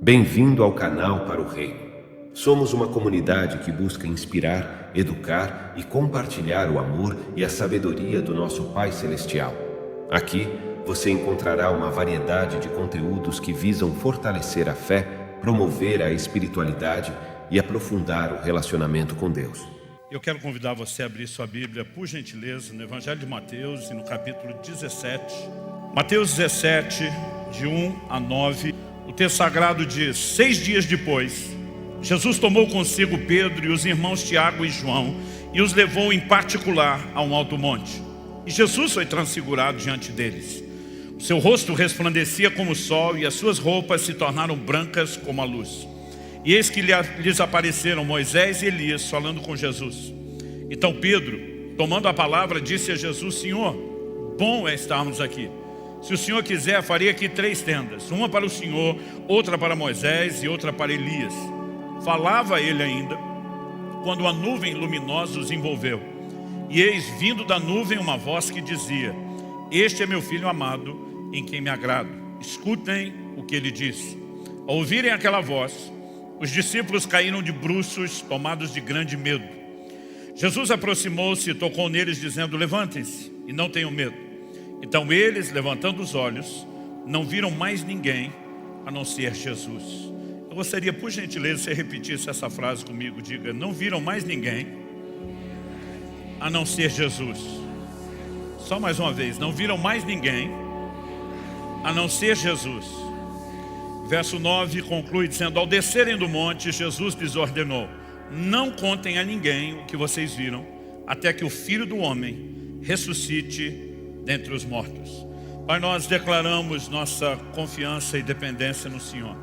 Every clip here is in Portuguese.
Bem-vindo ao canal para o Reino. Somos uma comunidade que busca inspirar, educar e compartilhar o amor e a sabedoria do nosso Pai Celestial. Aqui você encontrará uma variedade de conteúdos que visam fortalecer a fé, promover a espiritualidade e aprofundar o relacionamento com Deus. Eu quero convidar você a abrir sua Bíblia, por gentileza, no Evangelho de Mateus e no capítulo 17. Mateus 17, de 1 a 9. O texto sagrado diz: 6 dias depois, Jesus tomou consigo Pedro e os irmãos Tiago e João e os levou em particular a um alto monte. E Jesus foi transfigurado diante deles. O seu rosto resplandecia como o sol e as suas roupas se tornaram brancas como a luz. E eis que lhes apareceram Moisés e Elias falando com Jesus. Então Pedro, tomando a palavra, disse a Jesus: Senhor, bom é estarmos aqui. Se o Senhor quiser, faria aqui 3 tendas, uma para o Senhor, outra para Moisés e outra para Elias. Falava ele ainda, quando a nuvem luminosa os envolveu. E eis, vindo da nuvem, uma voz que dizia: Este é meu filho amado, em quem me agrado. Escutem o que ele disse. Ao ouvirem aquela voz, os discípulos caíram de bruços, tomados de grande medo. Jesus aproximou-se e tocou neles, dizendo: Levantem-se e não tenham medo. Então eles, levantando os olhos, não viram mais ninguém a não ser Jesus. Eu gostaria, por gentileza, que você repetisse essa frase comigo. Diga: não viram mais ninguém a não ser Jesus. Só mais uma vez: não viram mais ninguém a não ser Jesus. Verso 9 conclui dizendo: ao descerem do monte, Jesus lhes ordenou: não contem a ninguém o que vocês viram, até que o Filho do Homem ressuscite dentre os mortos. Pai, nós declaramos nossa confiança e dependência no Senhor.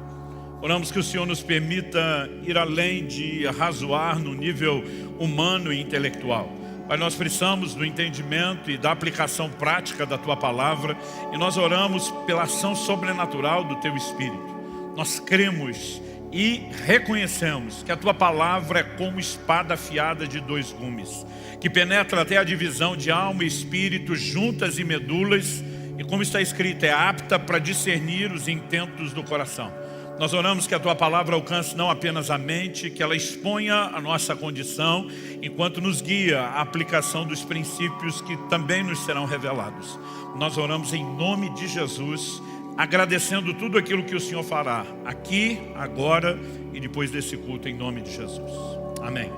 Oramos que o Senhor nos permita ir além de razoar no nível humano e intelectual. Pai, nós precisamos do entendimento e da aplicação prática da Tua Palavra, e nós oramos pela ação sobrenatural do Teu Espírito. Nós cremos e reconhecemos que a Tua Palavra é como espada afiada de 2 gumes, que penetra até a divisão de alma e espírito, juntas e medulas, e como está escrito, é apta para discernir os intentos do coração. Nós oramos que a Tua Palavra alcance não apenas a mente, que ela exponha a nossa condição, enquanto nos guia a aplicação dos princípios que também nos serão revelados. Nós oramos em nome de Jesus, agradecendo tudo aquilo que o Senhor fará, aqui, agora e depois desse culto, em nome de Jesus. Amém.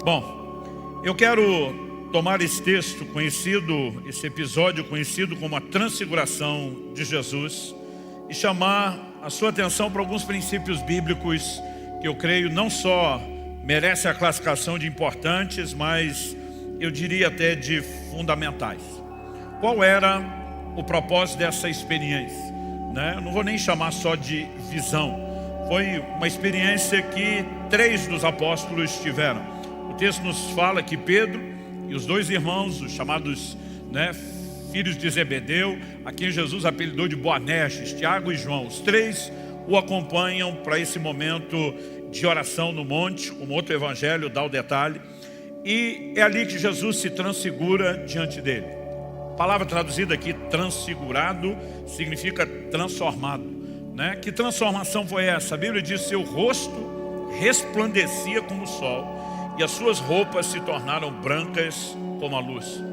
Bom, eu quero tomar esse texto conhecido, esse episódio conhecido como a transfiguração de Jesus, e chamar a sua atenção para alguns princípios bíblicos que eu creio não só merecem a classificação de importantes, mas eu diria até de fundamentais. Qual era o propósito dessa experiência? Eu não vou nem chamar só de visão. Foi uma experiência que 3 dos apóstolos tiveram. O texto nos fala que Pedro e os 2 irmãos, os chamados filhos de Zebedeu, a quem Jesus apelidou de Boanerges, Tiago e João, os 3 o acompanham para esse momento de oração no monte, como outro evangelho dá o detalhe, e é ali que Jesus se transfigura diante dele. A palavra traduzida aqui, transfigurado, significa transformado. Que transformação foi essa? A Bíblia diz: seu rosto resplandecia como o sol e as suas roupas se tornaram brancas como a luz.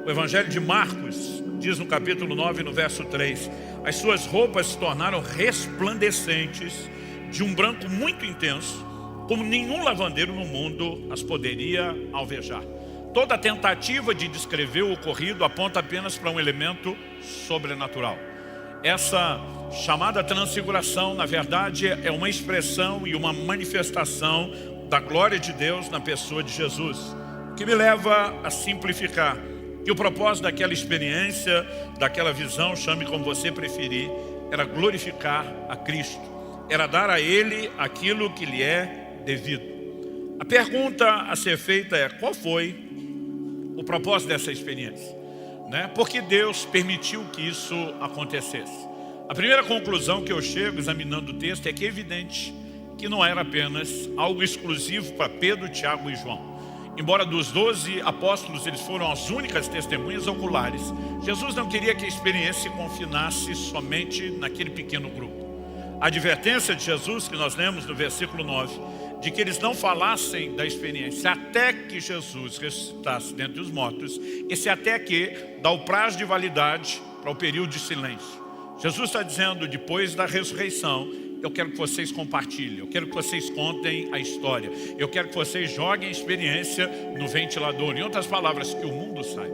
O Evangelho de Marcos diz no capítulo 9, no verso 3, as suas roupas se tornaram resplandecentes, de um branco muito intenso, como nenhum lavandeiro no mundo as poderia alvejar. Toda tentativa de descrever o ocorrido aponta apenas para um elemento sobrenatural. Essa chamada transfiguração, na verdade, é uma expressão e uma manifestação da glória de Deus na pessoa de Jesus, o que me leva a simplificar que o propósito daquela experiência, daquela visão, chame como você preferir, era glorificar a Cristo, era dar a Ele aquilo que lhe é devido. A pergunta a ser feita é: qual foi o propósito dessa experiência? Por que Deus permitiu que isso acontecesse? A primeira conclusão que eu chego examinando o texto é que é evidente que não era apenas algo exclusivo para Pedro, Tiago e João. Embora dos 12 apóstolos eles foram as únicas testemunhas oculares, Jesus não queria que a experiência se confinasse somente naquele pequeno grupo. A advertência de Jesus, que nós lemos no versículo 9, de que eles não falassem da experiência até que Jesus ressuscitasse dentre os mortos, esse até que dá o prazo de validade para o período de silêncio. Jesus está dizendo, depois da ressurreição, eu quero que vocês compartilhem, eu quero que vocês contem a história, eu quero que vocês joguem a experiência no ventilador. Em outras palavras, que o mundo saiba.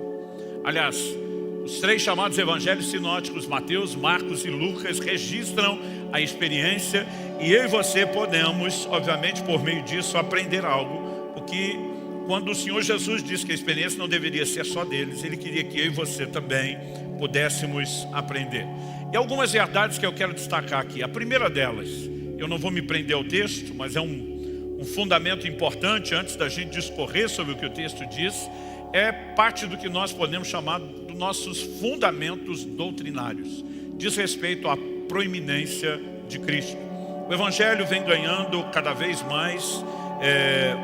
Aliás, os 3 chamados evangelhos sinóticos, Mateus, Marcos e Lucas, registram a experiência e eu e você podemos, obviamente, por meio disso, aprender algo, porque quando o Senhor Jesus disse que a experiência não deveria ser só deles, Ele queria que eu e você também pudéssemos aprender. E algumas verdades que eu quero destacar aqui. A primeira delas, eu não vou me prender ao texto, mas é um fundamento importante antes da gente discorrer sobre o que o texto diz, é parte do que nós podemos chamar dos nossos fundamentos doutrinários. Diz respeito à proeminência de Cristo. O Evangelho vem ganhando cada vez mais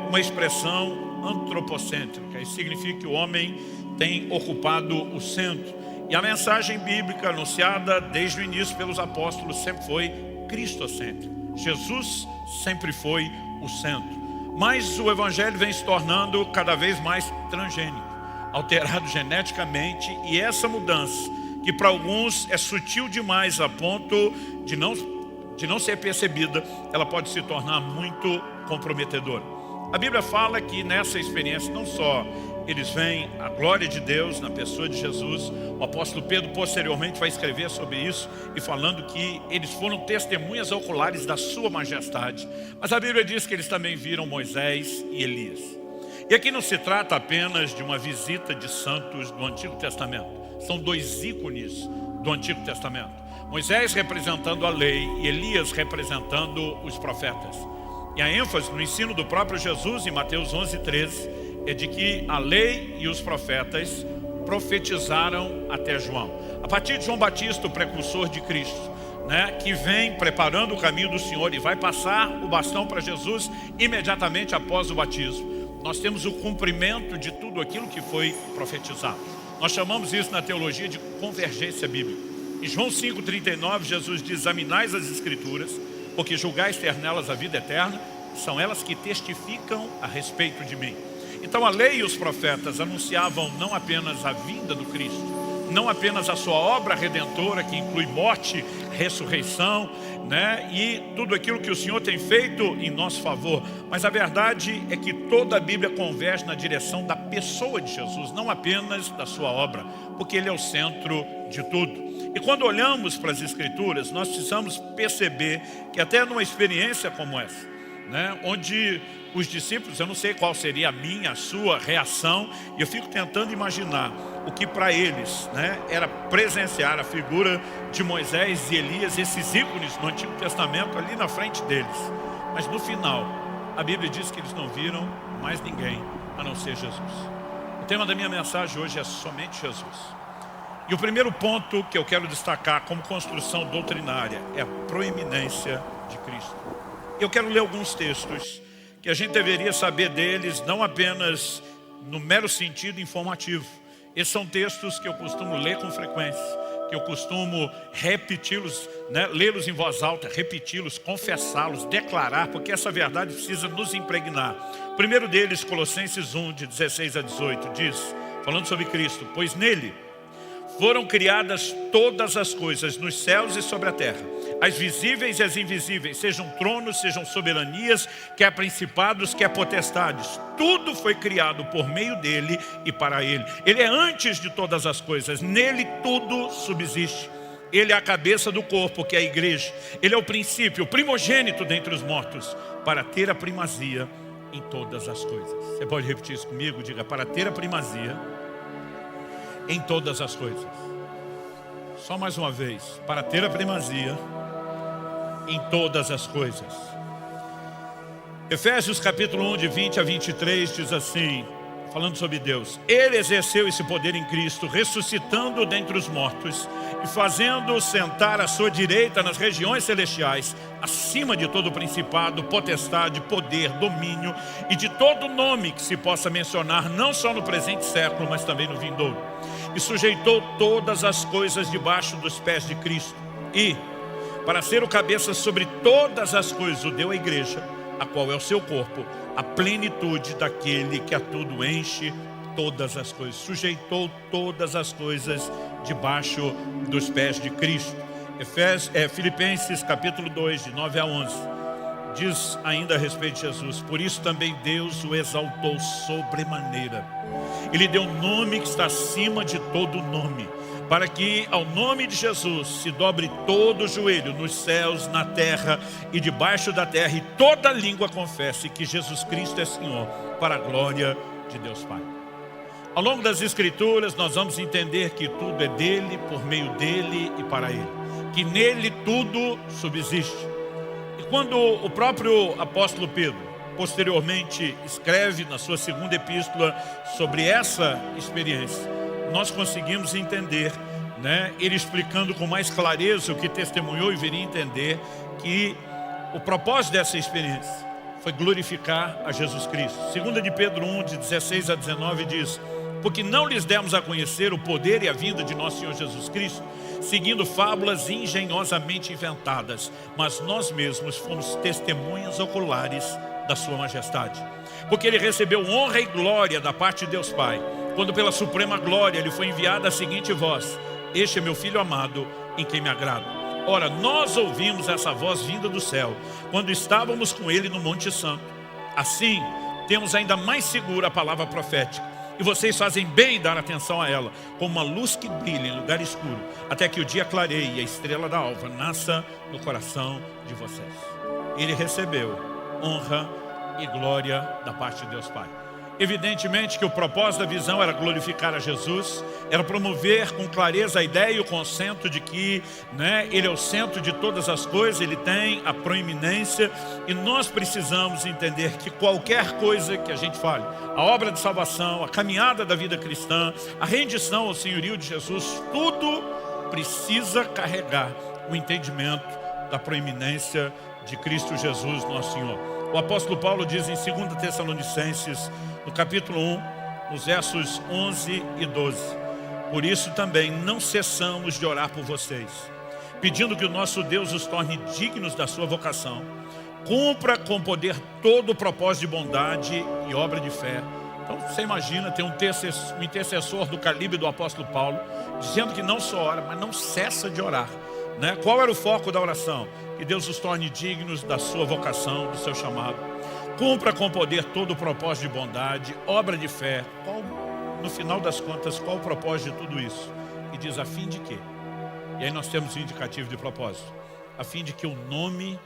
uma expressão antropocêntrica. Isso significa que o homem tem ocupado o centro. E a mensagem bíblica anunciada desde o início pelos apóstolos sempre foi cristocêntrica. Jesus sempre foi o centro. Mas o Evangelho vem se tornando cada vez mais transgênico, alterado geneticamente, e essa mudança, que para alguns é sutil demais a ponto de não ser percebida, ela pode se tornar muito comprometedora. A Bíblia fala que nessa experiência não só eles veem a glória de Deus na pessoa de Jesus, o apóstolo Pedro posteriormente vai escrever sobre isso e falando que eles foram testemunhas oculares da sua majestade, mas a Bíblia diz que eles também viram Moisés e Elias. E aqui não se trata apenas de uma visita de santos do Antigo Testamento, são 2 ícones do Antigo Testamento, Moisés representando a lei e Elias representando os profetas. E a ênfase no ensino do próprio Jesus em Mateus 11:13 é de que a lei e os profetas profetizaram até João. A partir de João Batista, o precursor de Cristo, que vem preparando o caminho do Senhor e vai passar o bastão para Jesus imediatamente após o batismo. Nós temos o cumprimento de tudo aquilo que foi profetizado. Nós chamamos isso na teologia de convergência bíblica. Em João 5:39, Jesus diz: examinais as Escrituras, porque julgais ter nelas a vida eterna, são elas que testificam a respeito de mim. Então a lei e os profetas anunciavam não apenas a vinda do Cristo, não apenas a sua obra redentora, que inclui morte, ressurreição, e tudo aquilo que o Senhor tem feito em nosso favor, mas a verdade é que toda a Bíblia converge na direção da pessoa de Jesus, não apenas da sua obra, porque Ele é o centro de tudo. E quando olhamos para as Escrituras, nós precisamos perceber que até numa experiência como essa, onde os discípulos, eu não sei qual seria a minha, a sua reação, e eu fico tentando imaginar o que para eles era presenciar a figura de Moisés e Elias, esses ícones do Antigo Testamento ali na frente deles. Mas no final, a Bíblia diz que eles não viram mais ninguém a não ser Jesus. O tema da minha mensagem hoje é somente Jesus. E o primeiro ponto que eu quero destacar como construção doutrinária é a proeminência de Cristo. Eu quero ler alguns textos que a gente deveria saber deles, não apenas no mero sentido informativo. Esses são textos que eu costumo ler com frequência, que eu costumo repeti-los, lê-los em voz alta, repeti-los, confessá-los, declarar, porque essa verdade precisa nos impregnar. O primeiro deles, Colossenses 1, de 16 a 18, diz, falando sobre Cristo: pois nele foram criadas todas as coisas nos céus e sobre a terra, as visíveis e as invisíveis, sejam tronos, sejam soberanias, quer principados, quer potestades. Tudo foi criado por meio dele e para ele. Ele é antes de todas as coisas, nele tudo subsiste. Ele é a cabeça do corpo, que é a igreja. Ele é o princípio, o primogênito dentre os mortos, para ter a primazia em todas as coisas. Você pode repetir isso comigo? Diga: para ter a primazia em todas as coisas. Só mais uma vez: para ter a primazia em todas as coisas. Efésios capítulo 1, de 20 a 23 diz assim, falando sobre Deus: Ele exerceu esse poder em Cristo, ressuscitando dentre os mortos e fazendo-o sentar à sua direita nas regiões celestiais, acima de todo principado, potestade, poder, domínio e de todo nome que se possa mencionar, não só no presente século, mas também no vindouro. E sujeitou todas as coisas debaixo dos pés de Cristo. E, para ser o cabeça sobre todas as coisas, o deu à igreja, a qual é o seu corpo, a plenitude daquele que a tudo enche todas as coisas. Sujeitou todas as coisas debaixo dos pés de Cristo. Filipenses capítulo 2, de 9 a 11, diz ainda a respeito de Jesus: por isso também Deus o exaltou sobremaneira. Ele deu um nome que está acima de todo nome, para que ao nome de Jesus se dobre todo o joelho nos céus, na terra e debaixo da terra, e toda língua confesse que Jesus Cristo é Senhor, para a glória de Deus Pai. Ao longo das Escrituras nós vamos entender que tudo é dele, por meio dele e para ele, que nele tudo subsiste. E quando o próprio apóstolo Pedro posteriormente escreve na sua segunda epístola sobre essa experiência, nós conseguimos entender, ele explicando com mais clareza o que testemunhou, e viria entender que o propósito dessa experiência foi glorificar a Jesus Cristo. 2 de Pedro 1, de 16 a 19 diz: porque não lhes demos a conhecer o poder e a vinda de nosso Senhor Jesus Cristo, seguindo fábulas engenhosamente inventadas, mas nós mesmos fomos testemunhas oculares da sua majestade. Porque ele recebeu honra e glória da parte de Deus Pai, quando pela suprema glória lhe foi enviada a seguinte voz: este é meu Filho amado, em quem me agrado. Ora, nós ouvimos essa voz vinda do céu, quando estávamos com ele no Monte Santo. Assim, temos ainda mais segura a palavra profética, e vocês fazem bem em dar atenção a ela, como uma luz que brilha em lugar escuro, até que o dia clareie e a estrela da alva nasça no coração de vocês. Ele recebeu honra e glória da parte de Deus Pai. Evidentemente que o propósito da visão era glorificar a Jesus, era promover com clareza a ideia e o conceito de que ele é o centro de todas as coisas, ele tem a proeminência, e nós precisamos entender que qualquer coisa que a gente fale, a obra de salvação, a caminhada da vida cristã, a rendição ao senhorio de Jesus, tudo precisa carregar o entendimento da proeminência de Cristo Jesus, nosso Senhor. O apóstolo Paulo diz em 2 Tessalonicenses, no capítulo 1, nos versos 11 e 12: por isso também não cessamos de orar por vocês, pedindo que o nosso Deus os torne dignos da sua vocação, cumpra com poder todo o propósito de bondade e obra de fé. Então você imagina ter um intercessor do calibre do apóstolo Paulo, dizendo que não só ora, mas não cessa de orar. Qual era o foco da oração? Que Deus os torne dignos da sua vocação, do seu chamado, cumpra com poder todo o propósito de bondade, obra de fé. No final das contas, qual o propósito de tudo isso? E diz: a fim de quê? E aí nós temos um indicativo de propósito: a fim de que o nome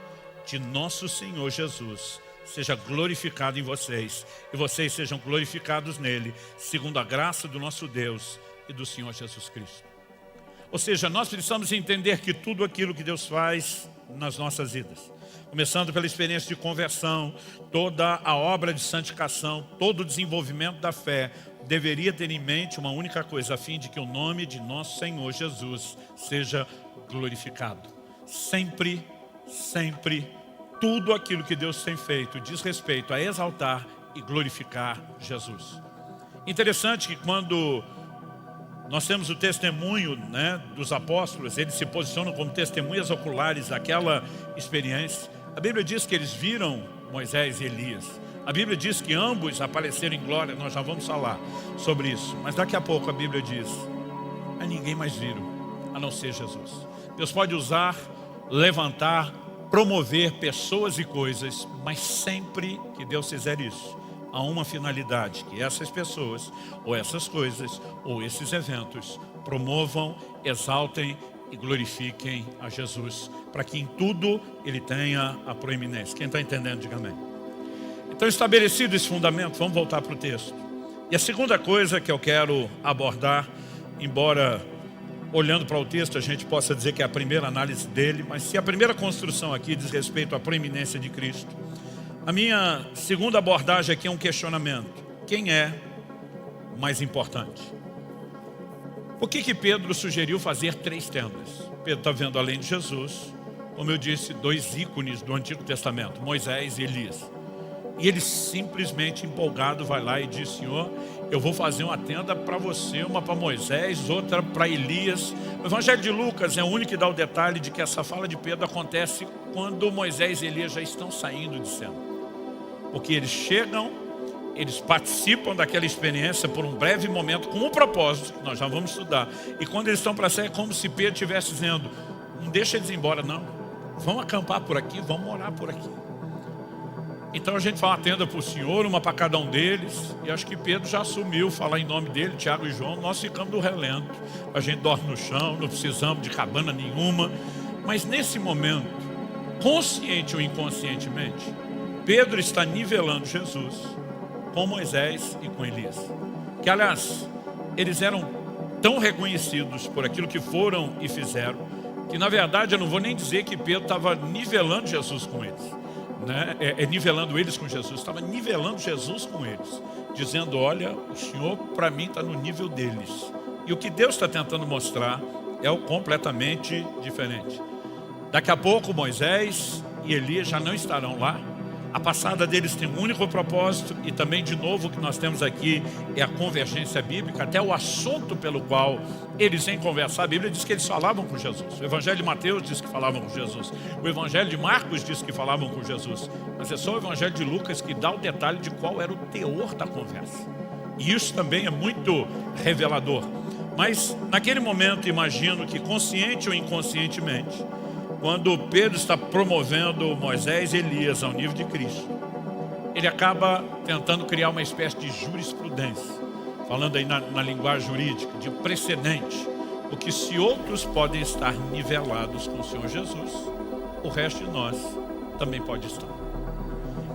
de nosso Senhor Jesus seja glorificado em vocês, e vocês sejam glorificados nele, segundo a graça do nosso Deus e do Senhor Jesus Cristo. Ou seja, nós precisamos entender que tudo aquilo que Deus faz nas nossas vidas, começando pela experiência de conversão, toda a obra de santificação, todo o desenvolvimento da fé, deveria ter em mente uma única coisa: a fim de que o nome de nosso Senhor Jesus seja glorificado. Sempre, sempre, tudo aquilo que Deus tem feito diz respeito a exaltar e glorificar Jesus. Interessante que quando nós temos o testemunho dos apóstolos, eles se posicionam como testemunhas oculares daquela experiência. A Bíblia diz que eles viram Moisés e Elias. A Bíblia diz que ambos apareceram em glória. Nós já vamos falar sobre isso. Mas daqui a pouco a Bíblia diz: a ninguém mais viram, a não ser Jesus. Deus pode usar, levantar, promover pessoas e coisas, mas sempre que Deus fizer isso, há uma finalidade: que essas pessoas, ou essas coisas, ou esses eventos promovam, exaltem e glorifiquem a Jesus, para que em tudo Ele tenha a proeminência. Quem está entendendo, diga amém. Então, estabelecido esse fundamento, vamos voltar para o texto. E a segunda coisa que eu quero abordar, embora olhando para o texto a gente possa dizer que é a primeira análise dele, mas se a primeira construção aqui diz respeito à proeminência de Cristo, a minha segunda abordagem aqui é um questionamento: quem é mais importante? Por que Pedro sugeriu fazer 3 tendas? Pedro está vendo, além de Jesus, como eu disse, 2 ícones do Antigo Testamento, Moisés e Elias. E ele simplesmente empolgado vai lá e diz: Senhor, eu vou fazer uma tenda para você, uma para Moisés, outra para Elias. O Evangelho de Lucas é o único que dá o detalhe de que essa fala de Pedro acontece quando Moisés e Elias já estão saindo de cena. Porque eles chegam, eles participam daquela experiência por um breve momento com um propósito, que nós já vamos estudar. E quando eles estão para sair, é como se Pedro estivesse dizendo: não deixa eles ir embora não, vão acampar por aqui, vão morar por aqui. Então a gente faz uma tenda para o Senhor, uma para cada um deles. E acho que Pedro já assumiu falar em nome dele, Tiago e João. Nós ficamos do relento, a gente dorme no chão, não precisamos de cabana nenhuma. Mas nesse momento, consciente ou inconscientemente, Pedro está nivelando Jesus com Moisés e com Elias. Que aliás, eles eram tão reconhecidos por aquilo que foram e fizeram, que na verdade eu não vou nem dizer que Pedro estava nivelando Jesus com eles, né? Nivelando eles com Jesus, estava nivelando Jesus com eles, dizendo: olha, o Senhor para mim está no nível deles. E o que Deus está tentando mostrar é o completamente diferente. Daqui a pouco Moisés e Elias já não estarão lá. A passada deles tem um único propósito, e também, de novo, o que nós temos aqui é a convergência bíblica. Até o assunto pelo qual eles vêm conversar, a Bíblia diz que eles falavam com Jesus. O Evangelho de Mateus diz que falavam com Jesus. O Evangelho de Marcos diz que falavam com Jesus. Mas é só o Evangelho de Lucas que dá o detalhe de qual era o teor da conversa. E isso também é muito revelador. Mas, naquele momento, imagino que, consciente ou inconscientemente, quando Pedro está promovendo Moisés e Elias ao nível de Cristo, ele acaba tentando criar uma espécie de jurisprudência, falando aí na linguagem jurídica, de precedente, porque se outros podem estar nivelados com o Senhor Jesus, o resto de nós também pode estar.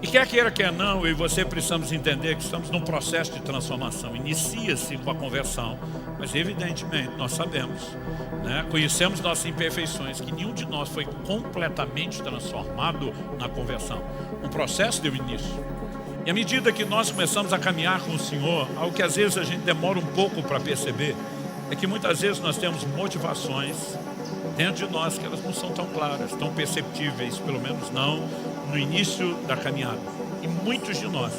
E quer queira, quer não, eu e você precisamos entender que estamos num processo de transformação. Inicia-se com a conversão, mas evidentemente nós sabemos, né, conhecemos nossas imperfeições, que nenhum de nós foi completamente transformado na conversão. Um processo deu início. E à medida que nós começamos a caminhar com o Senhor, algo que às vezes a gente demora um pouco para perceber, é que muitas vezes nós temos motivações dentro de nós que elas não são tão claras, tão perceptíveis, pelo menos não no início da caminhada. E muitos de nós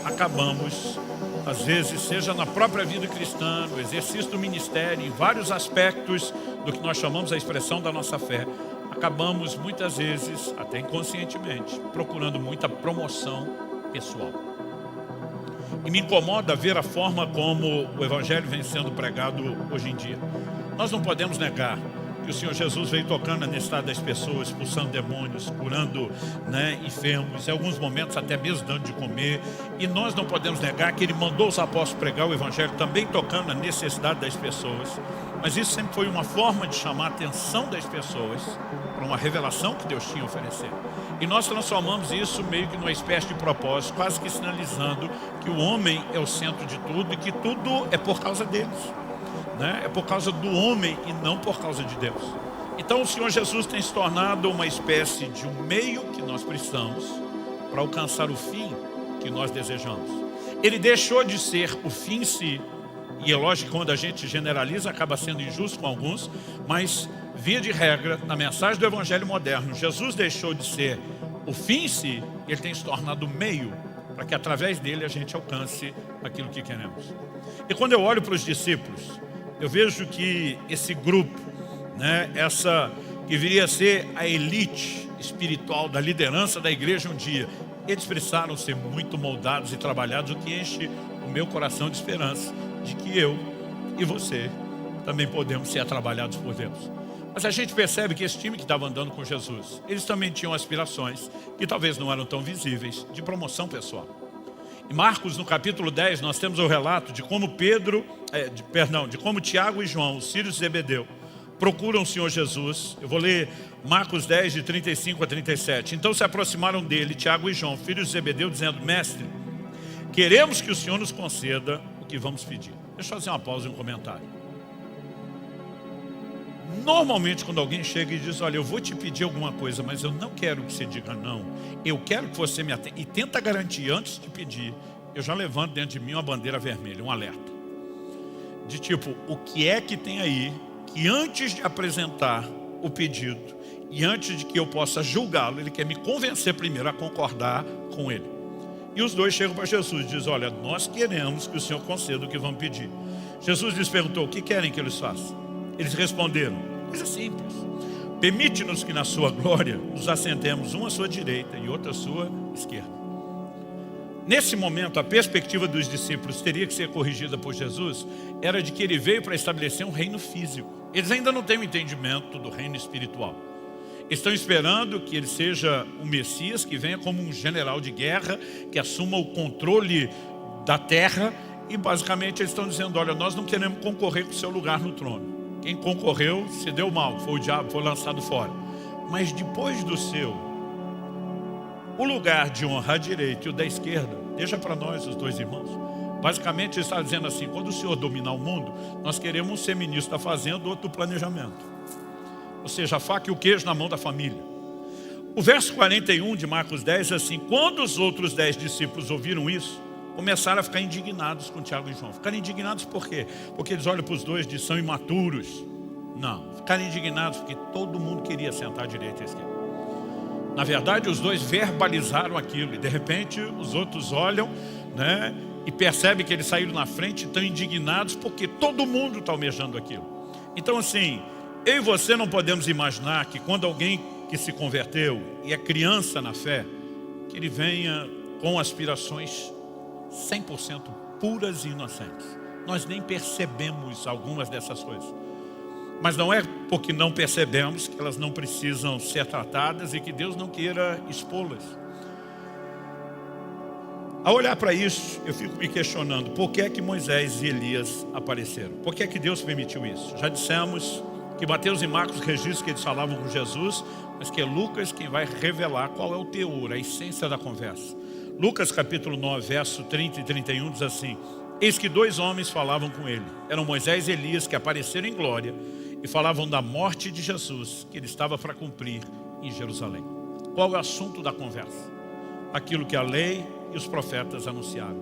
acabamos, às vezes, seja na própria vida cristã, no exercício do ministério, em vários aspectos do que nós chamamos a expressão da nossa fé, acabamos muitas vezes, até inconscientemente, procurando muita promoção pessoal. E me incomoda ver a forma como o Evangelho vem sendo pregado hoje em dia. Nós não podemos negar que o Senhor Jesus veio tocando na necessidade das pessoas, expulsando demônios, curando, né, enfermos, em alguns momentos até mesmo dando de comer. E nós não podemos negar que Ele mandou os apóstolos pregar o Evangelho também tocando na necessidade das pessoas. Mas isso sempre foi uma forma de chamar a atenção das pessoas para uma revelação que Deus tinha a oferecer. E nós transformamos isso meio que numa espécie de propósito, quase que sinalizando que o homem é o centro de tudo e que tudo é por causa deles. É por causa do homem e não por causa de Deus. Então o Senhor Jesus tem se tornado uma espécie de um meio que nós precisamos para alcançar o fim que nós desejamos. Ele deixou de ser o fim em si, e é lógico que quando a gente generaliza acaba sendo injusto com alguns, mas via de regra, na mensagem do Evangelho moderno, Jesus deixou de ser o fim em si, ele tem se tornado o meio para que através dele a gente alcance aquilo que queremos. E quando eu olho para os discípulos, eu vejo que esse grupo, né, essa que viria a ser a elite espiritual da liderança da igreja um dia, eles precisaram ser muito moldados e trabalhados, o que enche o meu coração de esperança de que eu e você também podemos ser trabalhados por Deus. Mas a gente percebe que esse time que estava andando com Jesus, eles também tinham aspirações que talvez não eram tão visíveis, de promoção pessoal. Em Marcos, no capítulo 10, nós temos o relato de como de como Tiago e João, os filhos de Zebedeu, procuram o Senhor Jesus. Eu vou ler Marcos 10, de 35 a 37. Então se aproximaram dele, Tiago e João, filhos de Zebedeu, dizendo: Mestre, queremos que o Senhor nos conceda o que vamos pedir. Deixa eu fazer uma pausa e um comentário. Normalmente quando alguém chega e diz: olha, eu vou te pedir alguma coisa, mas eu não quero que você diga não, eu quero que você me atenda, e tenta garantir antes de pedir, eu já levanto dentro de mim uma bandeira vermelha, um alerta. De tipo, o que é que tem aí que antes de apresentar o pedido e antes de que eu possa julgá-lo, ele quer me convencer primeiro a concordar com ele. E os dois chegam para Jesus e dizem: olha, nós queremos que o Senhor conceda o que vamos pedir. Jesus lhes perguntou: o que querem que eles façam? Eles responderam: coisa simples. Permite-nos que na sua glória nos assentemos, um à sua direita e outro à sua esquerda. Nesse momento, a perspectiva dos discípulos teria que ser corrigida por Jesus, era de que ele veio para estabelecer um reino físico. Eles ainda não têm o entendimento do reino espiritual. Estão esperando que ele seja o Messias, que venha como um general de guerra, que assuma o controle da terra, e basicamente eles estão dizendo: olha, nós não queremos concorrer com o seu lugar no trono. Quem concorreu se deu mal, foi o diabo, foi lançado fora. Mas depois do seu, o lugar de honra à direita e o da esquerda, deixa para nós, os dois irmãos. Basicamente ele está dizendo assim: quando o Senhor dominar o mundo, nós queremos um ser ministro da fazenda, outro do planejamento. Ou seja, a faca e o queijo na mão da família. O verso 41 de Marcos 10 é assim: quando os outros 10 discípulos ouviram isso, começaram a ficar indignados com Tiago e João. Ficaram indignados por quê? Porque eles olham para os dois e dizem: são imaturos. Não, ficaram indignados porque todo mundo queria sentar à direita e à esquerda. Na verdade, os dois verbalizaram aquilo, e de repente os outros olham, né, e percebem que eles saíram na frente e estão indignados porque todo mundo está almejando aquilo. Então assim, eu e você não podemos imaginar que quando alguém que se converteu e é criança na fé, que ele venha com aspirações 100% puras e inocentes. Nós nem percebemos algumas dessas coisas. Mas não é porque não percebemos que elas não precisam ser tratadas e que Deus não queira expô-las. Ao olhar para isso, eu fico me questionando: por que é que Moisés e Elias apareceram? Por que é que Deus permitiu isso? Já dissemos que Mateus e Marcos registram que eles falavam com Jesus, mas que é Lucas quem vai revelar qual é o teor, a essência da conversa. Lucas capítulo 9, verso 30 e 31 diz assim: eis que 2 homens falavam com ele. Eram Moisés e Elias, que apareceram em glória e falavam da morte de Jesus, que ele estava para cumprir em Jerusalém. Qual é o assunto da conversa? Aquilo que a lei e os profetas anunciaram: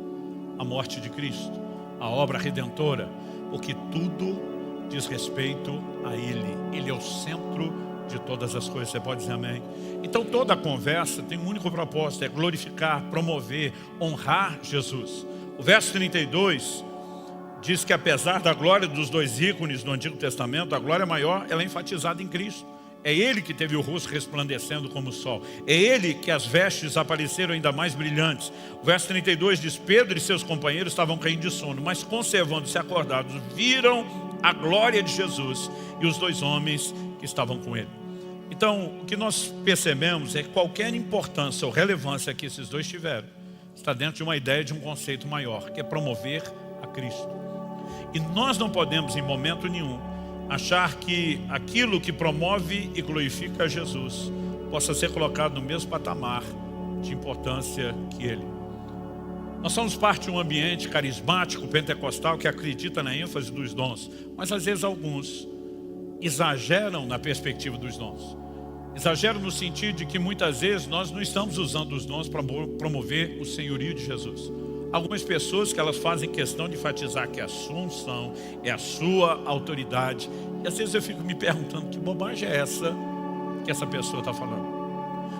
a morte de Cristo, a obra redentora, porque tudo diz respeito a Ele. Ele é o centro de todas as coisas. Você pode dizer amém? Então toda a conversa tem um único propósito: é glorificar, promover, honrar Jesus. O verso 32 diz que apesar da glória dos 2 ícones do Antigo Testamento, a glória maior ela é enfatizada em Cristo. É Ele que teve o rosto resplandecendo como o sol. É Ele que as vestes apareceram ainda mais brilhantes. O verso 32 diz: Pedro e seus companheiros estavam caindo de sono, mas conservando-se acordados, viram a glória de Jesus e os 2 homens que estavam com ele. Então, o que nós percebemos é que qualquer importância ou relevância que esses 2 tiveram está dentro de uma ideia de um conceito maior, que é promover a Cristo. E nós não podemos, em momento nenhum, achar que aquilo que promove e glorifica a Jesus possa ser colocado no mesmo patamar de importância que Ele. Nós somos parte de um ambiente carismático, pentecostal, que acredita na ênfase dos dons, mas às vezes alguns exageram na perspectiva dos dons. Exageram no sentido de que muitas vezes nós não estamos usando os dons para promover o senhorio de Jesus. Algumas pessoas que elas fazem questão de enfatizar que a sua unção é a sua autoridade. E às vezes eu fico me perguntando: que bobagem é essa que essa pessoa está falando?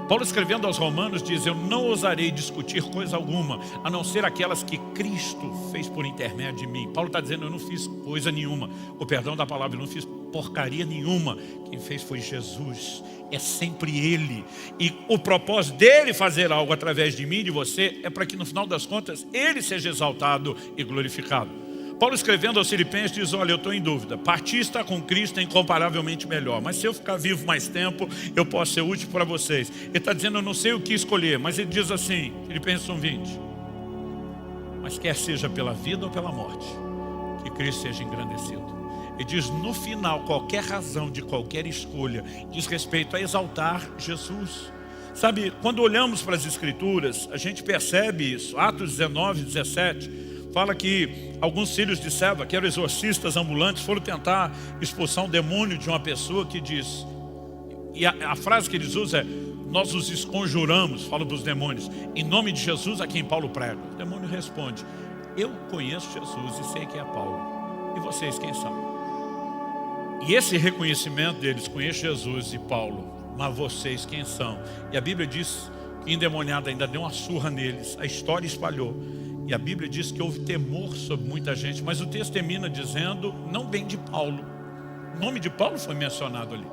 Paulo, escrevendo aos Romanos, diz: eu não ousarei discutir coisa alguma, a não ser aquelas que Cristo fez por intermédio de mim. Paulo está dizendo: eu não fiz coisa nenhuma. O perdão da palavra, eu não fiz porcaria nenhuma. Quem fez foi Jesus. É sempre Ele. E o propósito dele fazer algo através de mim e de você é para que no final das contas Ele seja exaltado e glorificado. Paulo, escrevendo aos Filipenses, diz: olha, eu estou em dúvida. Partir estar com Cristo é incomparavelmente melhor, mas se eu ficar vivo mais tempo, eu posso ser útil para vocês. Ele está dizendo: eu não sei o que escolher, mas ele diz assim, Filipenses 1:20: mas quer seja pela vida ou pela morte, que Cristo seja engrandecido. Ele diz: no final, qualquer razão de qualquer escolha diz respeito a exaltar Jesus. Sabe, quando olhamos para as Escrituras, a gente percebe isso. Atos 19, 17 fala que alguns filhos de Seva, que eram exorcistas ambulantes, foram tentar expulsar um demônio de uma pessoa, que diz, e a frase que eles usam é: nós os esconjuramos, fala para os demônios, em nome de Jesus a quem Paulo prega. O demônio responde: eu conheço Jesus e sei quem é Paulo, e vocês quem são? E esse reconhecimento deles: conheço Jesus e Paulo, mas vocês quem são? E a Bíblia diz que o endemoniado ainda deu uma surra neles, a história espalhou. E a Bíblia diz que houve temor sobre muita gente, mas o texto termina dizendo, não bem de Paulo. O nome de Paulo foi mencionado ali.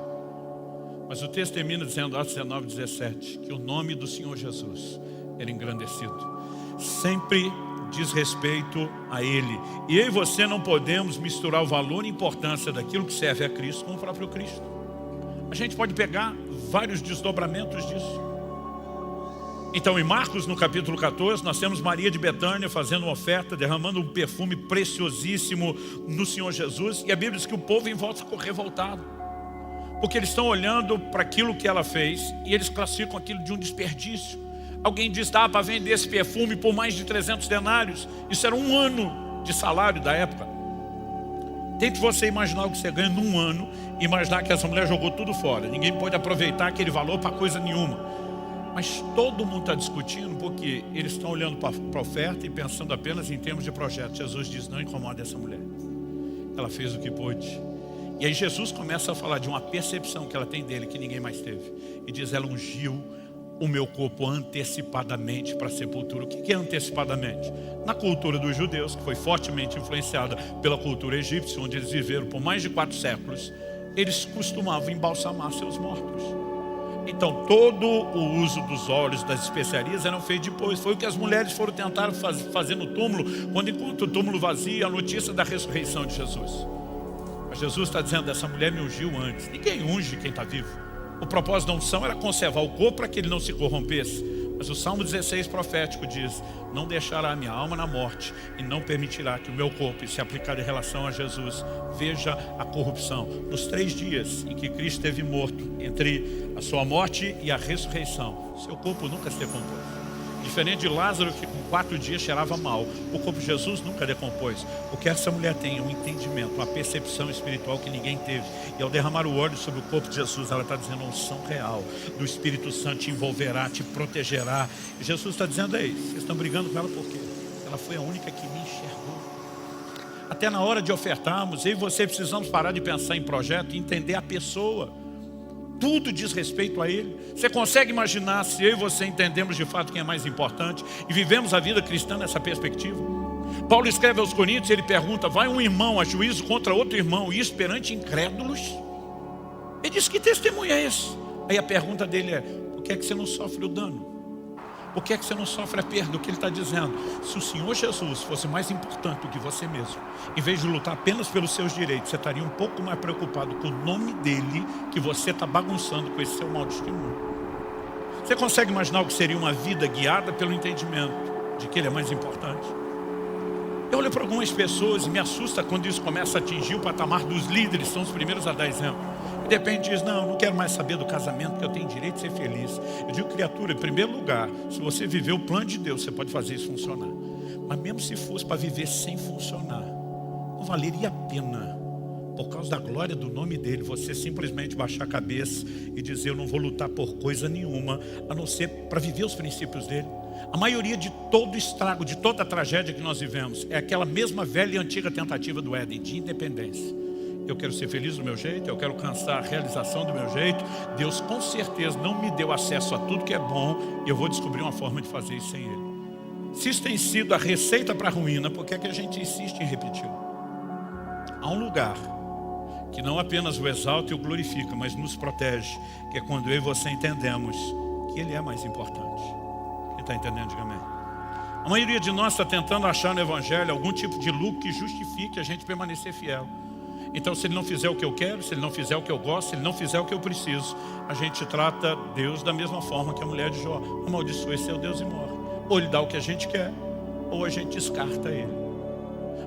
Mas o texto termina dizendo, Atos 19, 17, que o nome do Senhor Jesus era engrandecido. Sempre diz respeito a Ele. E eu e você não podemos misturar o valor e a importância daquilo que serve a Cristo com o próprio Cristo. A gente pode pegar vários desdobramentos disso. Então em Marcos, no capítulo 14, nós temos Maria de Betânia fazendo uma oferta, derramando um perfume preciosíssimo no Senhor Jesus. E a Bíblia diz que o povo em volta ficou revoltado, porque eles estão olhando para aquilo que ela fez e eles classificam aquilo de um desperdício. Alguém diz, dá para vender esse perfume por mais de 300 denários. Isso era 1 ano de salário da época. Tente você imaginar o que você ganha num ano, imaginar que essa mulher jogou tudo fora. Ninguém pode aproveitar aquele valor para coisa nenhuma. Mas todo mundo está discutindo porque eles estão olhando para a oferta e pensando apenas em termos de projeto. Jesus diz, não incomoda essa mulher. Ela fez o que pôde. E aí Jesus começa a falar de uma percepção que ela tem dele, que ninguém mais teve. E diz, ela ungiu o meu corpo antecipadamente para a sepultura. O que é antecipadamente? Na cultura dos judeus, que foi fortemente influenciada pela cultura egípcia, onde eles viveram por mais de 4 séculos, eles costumavam embalsamar seus mortos. Então todo o uso dos óleos, das especiarias eram feitos depois. Foi o que as mulheres foram tentar fazer no túmulo, quando enquanto o túmulo vazio, a notícia da ressurreição de Jesus. Mas Jesus está dizendo, essa mulher me ungiu antes. Ninguém unge quem está vivo. O propósito da unção era conservar o corpo para que ele não se corrompesse. Mas o Salmo 16 profético diz, não deixará a minha alma na morte e não permitirá que o meu corpo, se aplicar em relação a Jesus, veja a corrupção. Nos 3 dias em que Cristo esteve morto, entre a sua morte e a ressurreição, seu corpo nunca se decompôs. Diferente de Lázaro, que com 4 dias cheirava mal, o corpo de Jesus nunca decompôs. O que essa mulher tem é um entendimento, uma percepção espiritual que ninguém teve. E ao derramar o óleo sobre o corpo de Jesus, ela está dizendo uma unção real do Espírito Santo te envolverá, te protegerá. E Jesus está dizendo, ei, vocês estão brigando com ela por quê? Ela foi a única que me enxergou. Até na hora de ofertarmos, eu e você precisamos parar de pensar em projeto e entender a pessoa. Tudo diz respeito a Ele. Você consegue imaginar se eu e você entendemos de fato quem é mais importante e vivemos a vida cristã nessa perspectiva? Paulo escreve aos Coríntios, ele pergunta, vai um irmão a juízo contra outro irmão, e isso perante incrédulos? Ele diz, que testemunho é esse? Aí a pergunta dele é, por que é que você não sofre o dano? Por que é que você não sofre a perda? O que ele está dizendo? Se o Senhor Jesus fosse mais importante do que você mesmo, em vez de lutar apenas pelos seus direitos, você estaria um pouco mais preocupado com o nome dele, que você está bagunçando com esse seu mau testemunho. Você consegue imaginar o que seria uma vida guiada pelo entendimento de que ele é mais importante? Eu olho para algumas pessoas e me assusta quando isso começa a atingir o patamar dos líderes, são os primeiros a dar exemplo. De repente diz, não quero mais saber do casamento, porque eu tenho direito de ser feliz. Eu digo, criatura, em primeiro lugar, se você viver o plano de Deus, você pode fazer isso funcionar. Mas mesmo se fosse para viver sem funcionar, não valeria a pena, por causa da glória do nome dele, você simplesmente baixar a cabeça e dizer, eu não vou lutar por coisa nenhuma, a não ser para viver os princípios dele. A maioria de todo estrago, de toda a tragédia que nós vivemos, é aquela mesma velha e antiga tentativa do Éden, de independência. Eu quero ser feliz do meu jeito, eu quero alcançar a realização do meu jeito. Deus com certeza não me deu acesso a tudo que é bom e eu vou descobrir uma forma de fazer isso sem Ele. Se isso tem sido a receita para a ruína, por que é que a gente insiste em repeti-lo? Há um lugar que não apenas o exalta e o glorifica, mas nos protege, que é quando eu e você entendemos que Ele é mais importante. Quem está entendendo, diga amém. A maioria de nós está tentando achar no Evangelho algum tipo de lucro que justifique a gente permanecer fiel. Então, se ele não fizer o que eu quero, se ele não fizer o que eu gosto, se ele não fizer o que eu preciso, a gente trata Deus da mesma forma que a mulher de Jó. Amaldiçoa esse seu Deus e morre. Ou ele dá o que a gente quer, ou a gente descarta ele.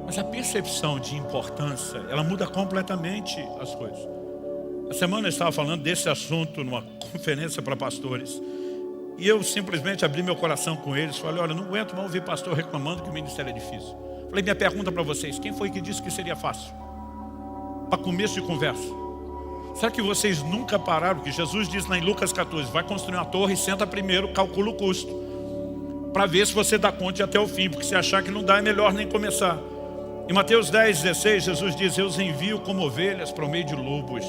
Mas a percepção de importância, ela muda completamente as coisas. A semana eu estava falando desse assunto numa conferência para pastores. E eu simplesmente abri meu coração com eles. Falei, olha, não aguento mais ouvir pastor reclamando que o ministério é difícil. Falei, minha pergunta para vocês, quem foi que disse que seria fácil? Para começo de conversa. Será que vocês nunca pararam? Que Jesus diz lá em Lucas 14, vai construir uma torre, senta primeiro, calcula o custo, para ver se você dá conta de até o fim, porque se achar que não dá, é melhor nem começar. Em Mateus 10, 16, Jesus diz, eu os envio como ovelhas para o meio de lobos.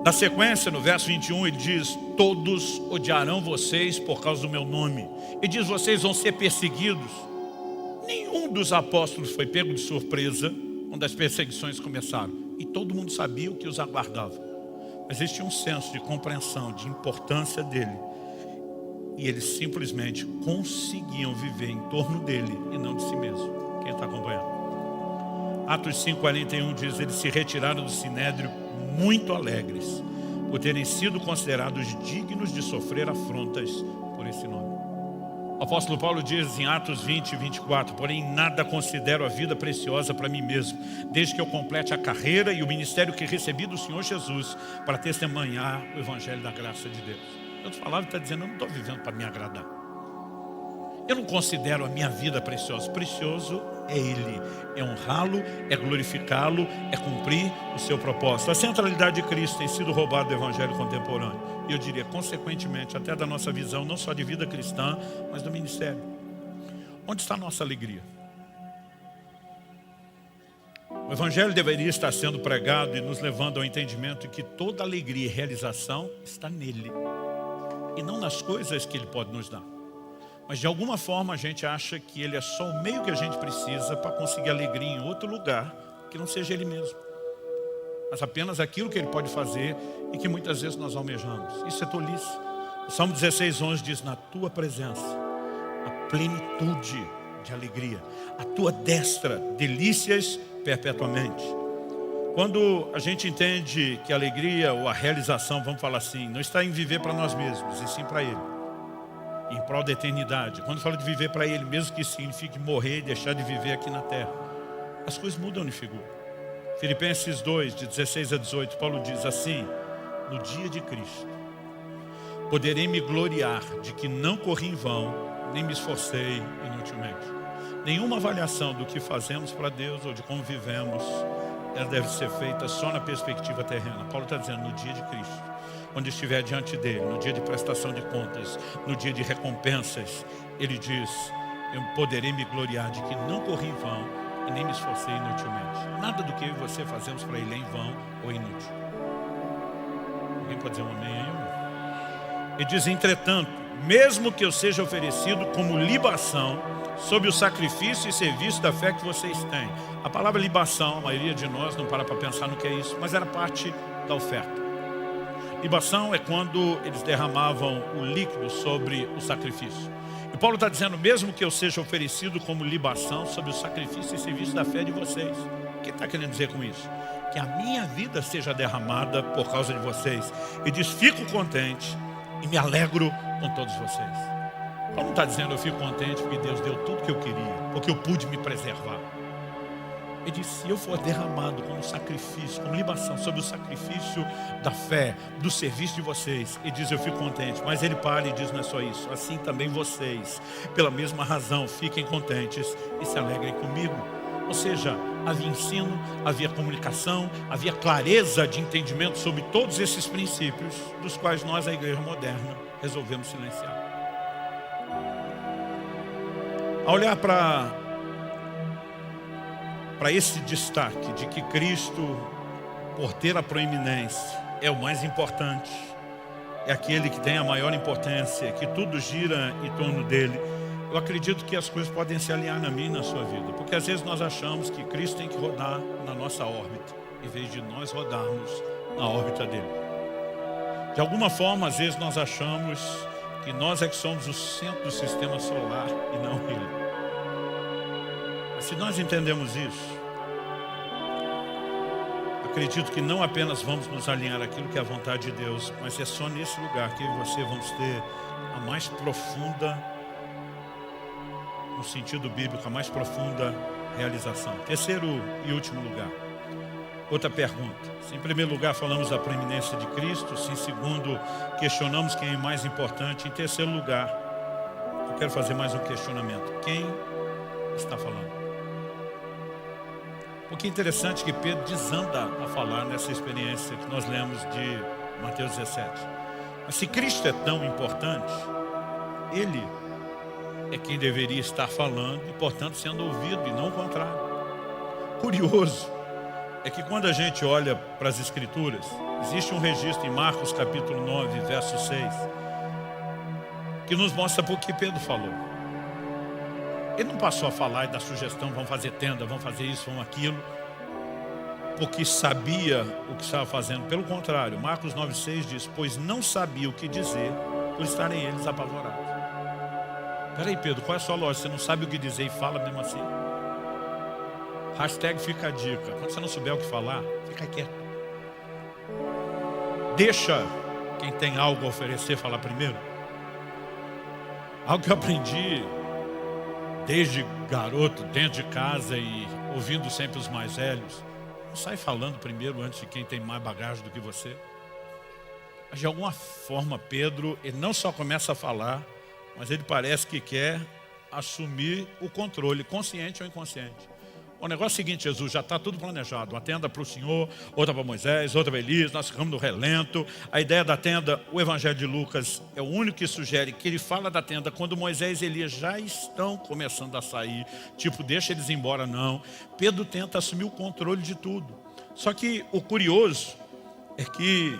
Na sequência, no verso 21, ele diz: todos odiarão vocês por causa do meu nome. Ele diz: vocês vão ser perseguidos. Nenhum dos apóstolos foi pego de surpresa quando as perseguições começaram. E todo mundo sabia o que os aguardava. Mas existia um senso de compreensão, de importância dele. E eles simplesmente conseguiam viver em torno dele e não de si mesmo. Quem está acompanhando? Atos 5,41 diz: eles se retiraram do sinédrio muito alegres, por terem sido considerados dignos de sofrer afrontas por esse nome. O apóstolo Paulo diz em Atos 20:24: porém nada considero a vida preciosa para mim mesmo, desde que eu complete a carreira e o ministério que recebi do Senhor Jesus, para testemunhar o evangelho da graça de Deus. Em outras palavras, está dizendo: eu não estou vivendo para me agradar. Eu não considero a minha vida preciosa. Precioso é Ele, é honrá-lo, é glorificá-lo, é cumprir o seu propósito. A centralidade de Cristo tem sido roubada do evangelho contemporâneo. E eu diria, consequentemente, até da nossa visão, não só de vida cristã, mas do ministério. Onde está a nossa alegria? O evangelho deveria estar sendo pregado e nos levando ao entendimento de que toda alegria e realização está nele, e não nas coisas que Ele pode nos dar. Mas de alguma forma a gente acha que Ele é só o meio que a gente precisa para conseguir alegria em outro lugar que não seja Ele mesmo, mas apenas aquilo que Ele pode fazer e que muitas vezes nós almejamos. Isso é tolice. O Salmo 16:11 diz: na tua presença a plenitude de alegria, a tua destra delícias perpetuamente. Quando a gente entende que a alegria ou a realização, vamos falar assim, não está em viver para nós mesmos, e sim para Ele, em prol da eternidade. Quando fala de viver para Ele, mesmo que signifique morrer e deixar de viver aqui na terra, as coisas mudam de figura. Filipenses 2, de 16 a 18, Paulo diz assim: no dia de Cristo, poderei me gloriar de que não corri em vão, nem me esforcei inutilmente. Nenhuma avaliação do que fazemos para Deus ou de como vivemos, ela deve ser feita só na perspectiva terrena. Paulo está dizendo: no dia de Cristo, quando estiver diante dele, no dia de prestação de contas, no dia de recompensas, ele diz: eu poderei me gloriar de que não corri em vão e nem me esforcei inutilmente. Nada do que eu e você fazemos para Ele é em vão ou inútil. Alguém pode dizer um amém aí? Ele diz: entretanto, mesmo que eu seja oferecido como libação sob o sacrifício e serviço da fé que vocês têm. A palavra libação, a maioria de nós não para pensar no que é isso, mas era parte da oferta. Libação é quando eles derramavam o líquido sobre o sacrifício. E Paulo está dizendo: mesmo que eu seja oferecido como libação sobre o sacrifício e serviço da fé de vocês. O que ele está querendo dizer com isso? Que a minha vida seja derramada por causa de vocês. Ele diz: fico contente e me alegro com todos vocês. Paulo não está dizendo: eu fico contente porque Deus deu tudo que eu queria, porque eu pude me preservar. Ele diz: se eu for derramado como sacrifício, como libação sobre o sacrifício da fé, do serviço de vocês, ele diz: eu fico contente. Mas ele para e diz: não é só isso, assim também vocês, pela mesma razão, fiquem contentes e se alegrem comigo. Ou seja, havia ensino, havia comunicação, havia clareza de entendimento sobre todos esses princípios, dos quais nós, a igreja moderna, resolvemos silenciar. Ao olhar para esse destaque de que Cristo, por ter a proeminência, é o mais importante, é aquele que tem a maior importância, que tudo gira em torno dele, eu acredito que as coisas podem se alinhar na minha e na sua vida, porque às vezes nós achamos que Cristo tem que rodar na nossa órbita, em vez de nós rodarmos na órbita dele. De alguma forma, às vezes nós achamos que nós é que somos o centro do sistema solar e não ele. Mas se nós entendemos isso, acredito que não apenas vamos nos alinhar àquilo que é a vontade de Deus, mas é só nesse lugar que eu e você vamos ter a mais profunda, no sentido bíblico, a mais profunda realização. Terceiro e último lugar. Outra pergunta. Se em primeiro lugar falamos da preeminência de Cristo, se em segundo questionamos quem é mais importante, em terceiro lugar, eu quero fazer mais um questionamento. Quem está falando? Porque é interessante que Pedro desanda a falar nessa experiência que nós lemos de Mateus 17. Mas se Cristo é tão importante, Ele é quem deveria estar falando e, portanto, sendo ouvido, e não o contrário. Curioso é que quando a gente olha para as Escrituras, existe um registro em Marcos capítulo 9, verso 6, que nos mostra por que Pedro falou. Ele não passou a falar e dar sugestão, vamos fazer tenda, vamos fazer isso, vamos aquilo, porque sabia o que estava fazendo. Pelo contrário, Marcos 9,6 diz, pois não sabia o que dizer, por estarem eles apavorados. Peraí, Pedro, qual é a sua lógica? Você não sabe o que dizer e fala mesmo assim? Hashtag fica a dica. Quando você não souber o que falar, fica quieto. Deixa quem tem algo a oferecer falar primeiro. Algo que eu aprendi desde garoto, dentro de casa e ouvindo sempre os mais velhos. Não sai falando primeiro antes de quem tem mais bagagem do que você. Mas de alguma forma Pedro, ele não só começa a falar, mas ele parece que quer assumir o controle, consciente ou inconsciente. O negócio é o seguinte, Jesus, já está tudo planejado. Uma tenda para o Senhor, outra para Moisés, outra para Elias, nós ficamos no relento. A ideia da tenda, o Evangelho de Lucas é o único que sugere que ele fala da tenda quando Moisés e Elias já estão começando a sair. Tipo, deixa eles embora, não. Pedro tenta assumir o controle de tudo. Só que o curioso é que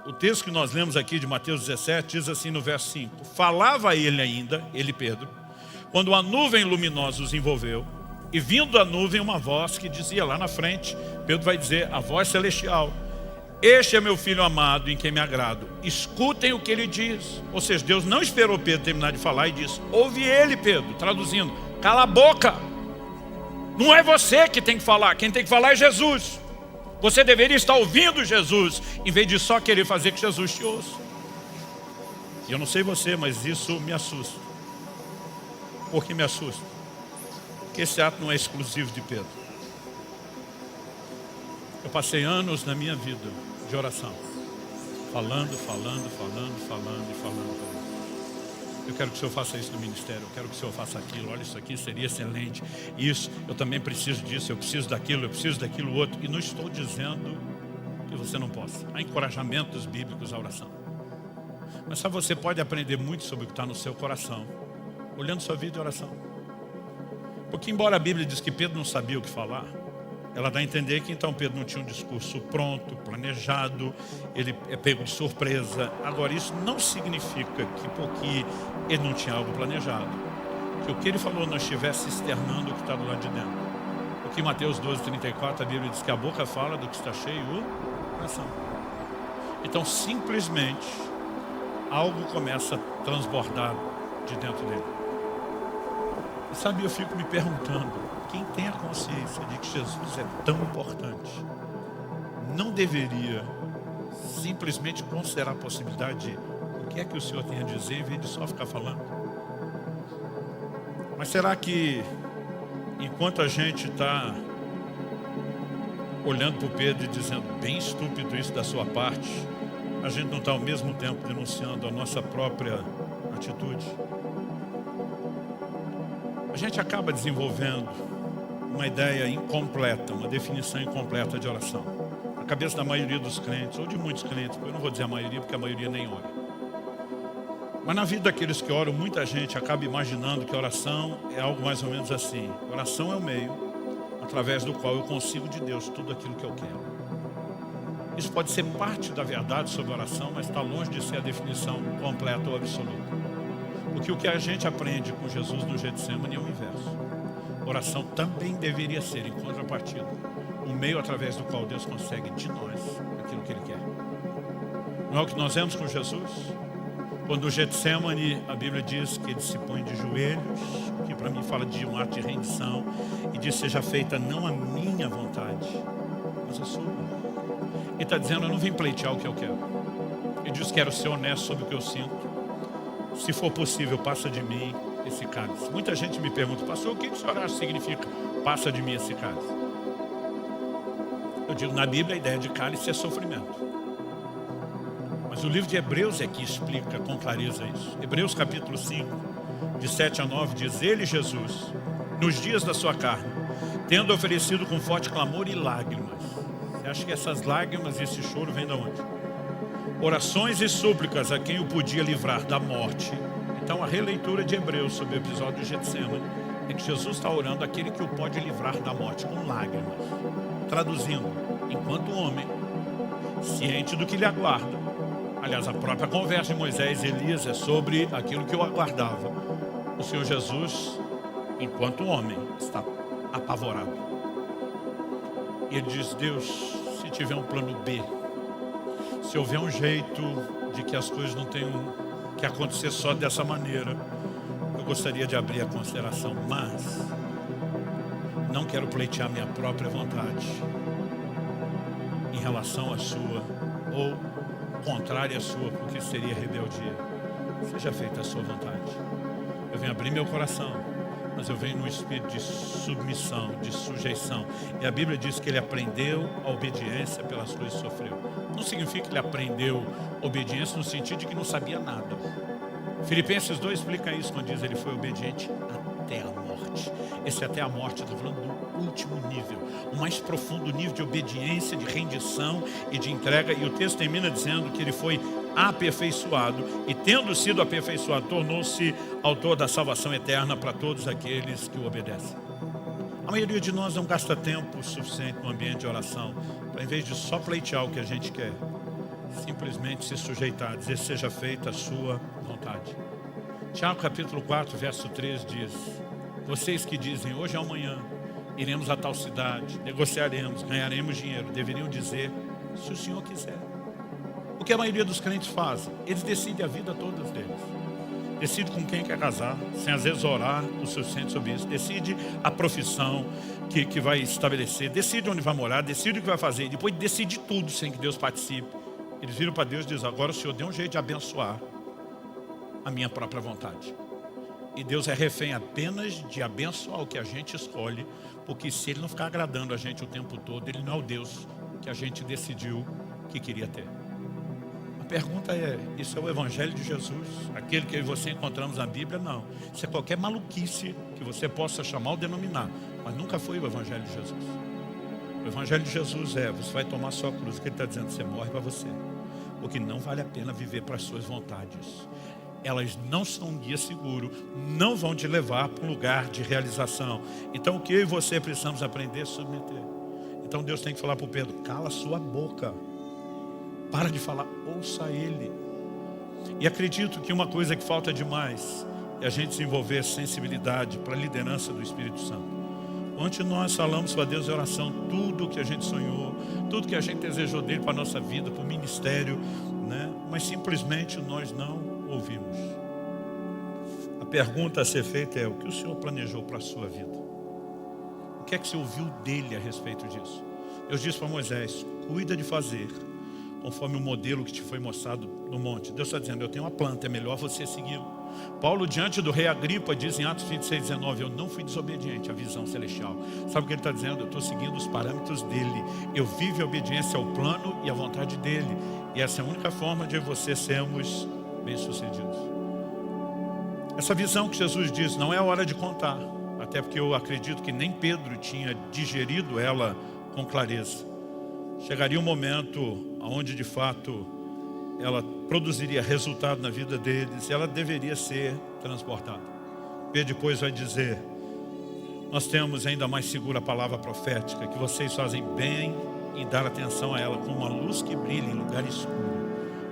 o texto que nós lemos aqui de Mateus 17 diz assim no verso 5. Falava ele ainda, ele Pedro, quando a nuvem luminosa os envolveu, e vindo da nuvem uma voz que dizia lá na frente, Pedro vai dizer, a voz celestial, este é meu filho amado em quem me agrado, escutem o que ele diz. Ou seja, Deus não esperou Pedro terminar de falar e disse, ouve ele, Pedro, traduzindo, cala a boca, não é você que tem que falar, quem tem que falar é Jesus. Você deveria estar ouvindo Jesus, em vez de só querer fazer que Jesus te ouça. E eu não sei você, mas isso me assusta. Por que me assusta? Porque esse ato não é exclusivo de Pedro. Eu passei anos na minha vida de oração, falando. Eu quero que o Senhor faça isso no ministério, eu quero que o Senhor faça aquilo, olha, isso aqui seria excelente, isso, eu também preciso disso, eu preciso daquilo outro, e não estou dizendo que você não possa. Há encorajamentos bíblicos à oração. Mas sabe, você pode aprender muito sobre o que está no seu coração, olhando sua vida de oração. Porque embora a Bíblia diz que Pedro não sabia o que falar, ela dá a entender que então Pedro não tinha um discurso pronto, planejado, ele é pego de surpresa. Agora isso não significa que porque ele não tinha algo planejado, que o que ele falou não estivesse externando o que está do lado de dentro. Porque em Mateus 12:34 a Bíblia diz que a boca fala do que está cheio o coração. Então simplesmente algo começa a transbordar de dentro dele. E sabe, eu fico me perguntando, quem tem a consciência de que Jesus é tão importante, não deveria simplesmente considerar a possibilidade de o que é que o Senhor tem a dizer, em vez de só ficar falando? Mas será que, enquanto a gente está olhando para o Pedro e dizendo, bem estúpido isso da sua parte, a gente não está ao mesmo tempo denunciando a nossa própria atitude? A gente acaba desenvolvendo uma ideia incompleta, uma definição incompleta de oração. Na cabeça da maioria dos crentes, ou de muitos crentes, eu não vou dizer a maioria, porque a maioria nem ora. Mas na vida daqueles que oram, muita gente acaba imaginando que a oração é algo mais ou menos assim. Oração é o meio através do qual eu consigo de Deus tudo aquilo que eu quero. Isso pode ser parte da verdade sobre a oração, mas está longe de ser a definição completa ou absoluta. Porque o que a gente aprende com Jesus no Getsemane é o inverso. Oração também deveria ser, em contrapartida, o meio através do qual Deus consegue de nós aquilo que Ele quer. Não é o que nós vemos com Jesus? Quando o Getsemane, a Bíblia diz que Ele se põe de joelhos, que para mim fala de um ato de rendição, e diz, seja feita não a minha vontade, mas a sua. Ele está dizendo, eu não vim pleitear o que eu quero. Ele diz, quero ser honesto sobre o que eu sinto. Se for possível, passa de mim esse cálice. Muita gente me pergunta, pastor, o que o senhor acha que significa passa de mim esse cálice? Eu digo, na Bíblia a ideia de cálice é sofrimento. Mas o livro de Hebreus é que explica com clareza isso. Hebreus capítulo 5, de 7 a 9, diz, ele, Jesus, nos dias da sua carne, tendo oferecido com forte clamor e lágrimas. Você acha que essas lágrimas e esse choro vêm de onde? Orações e súplicas a quem o podia livrar da morte. Então a releitura de Hebreus sobre o episódio de Getsemane é que Jesus está orando aquele que o pode livrar da morte com lágrimas. traduzindo, enquanto homem, ciente do que lhe aguarda. Aliás, a própria conversa de Moisés e Elias é sobre aquilo que o aguardava. O Senhor Jesus, enquanto homem, está apavorado. E ele diz: Deus, se tiver um plano B, se houver um jeito de que as coisas não tenham que acontecer só dessa maneira, eu gostaria de abrir a consideração, mas não quero pleitear minha própria vontade em relação à sua, ou contrária à sua, porque seria rebeldia. Seja feita a sua vontade. Eu venho abrir meu coração, mas eu venho num espírito de submissão, de sujeição. E a Bíblia diz que ele aprendeu a obediência pelas coisas que sofreu. Não significa que ele aprendeu obediência no sentido de que não sabia nada. Filipenses 2 explica isso quando diz ele foi obediente até a morte. Esse até a morte, estou falando do último nível, o mais profundo nível de obediência, de rendição e de entrega. E o texto termina dizendo que ele foi aperfeiçoado e, tendo sido aperfeiçoado, tornou-se autor da salvação eterna para todos aqueles que o obedecem. A maioria de nós não gasta tempo suficiente no ambiente de oração para, em vez de só pleitear o que a gente quer, simplesmente se sujeitar, dizer: seja feita a sua vontade. Tiago capítulo 4, verso 3 diz: vocês que dizem hoje ou amanhã iremos a tal cidade, negociaremos, ganharemos dinheiro, deveriam dizer: se o Senhor quiser. O que a maioria dos crentes fazem? Eles decidem a vida toda deles. Decide com quem quer casar, sem às vezes orar o suficiente sobre isso. Decide a profissão que vai estabelecer, decide onde vai morar, decide o que vai fazer, e depois decide tudo sem que Deus participe. Eles viram para Deus e dizem: agora o Senhor deu um jeito de abençoar a minha própria vontade. E Deus é refém apenas de abençoar o que a gente escolhe, porque se Ele não ficar agradando a gente o tempo todo, Ele não é o Deus que a gente decidiu que queria ter. A pergunta é: isso é o Evangelho de Jesus? Aquele que eu e você encontramos na Bíblia? Não. Isso é qualquer maluquice que você possa chamar ou denominar, mas nunca foi o Evangelho de Jesus. O Evangelho de Jesus é: você vai tomar sua cruz. O que Ele está dizendo? Você morre para você, porque não vale a pena viver para as suas vontades. Elas não são um guia seguro, não vão te levar para um lugar de realização. Então o que eu e você precisamos aprender é submeter. Então Deus tem que falar para o Pedro: cala sua boca, para de falar, ouça Ele. E acredito que uma coisa que falta demais é a gente desenvolver sensibilidade para a liderança do Espírito Santo. Ontem nós falamos para Deus em oração tudo o que a gente sonhou, tudo que a gente desejou dele para a nossa vida, para o ministério, né? Mas simplesmente nós não ouvimos. A pergunta a ser feita é: o que o Senhor planejou para a sua vida? O que é que você ouviu dele a respeito disso? Deus disse para Moisés: cuida de fazer conforme o modelo que te foi mostrado no monte. Deus está dizendo: eu tenho uma planta, é melhor você segui-lo. Paulo, diante do rei Agripa, diz em Atos 26, 19: eu não fui desobediente à visão celestial. Sabe o que ele está dizendo? Eu estou seguindo os parâmetros dele. Eu vivo em obediência ao plano e à vontade dele. E essa é a única forma de você sermos bem-sucedidos. Essa visão que Jesus diz não é a hora de contar, até porque eu acredito que nem Pedro tinha digerido ela com clareza. Chegaria um momento onde de fato ela produziria resultado na vida deles e ela deveria ser transportada. Pedro depois vai dizer: nós temos ainda mais segura a palavra profética, que vocês fazem bem em dar atenção a ela, como uma luz que brilha em lugar escuro,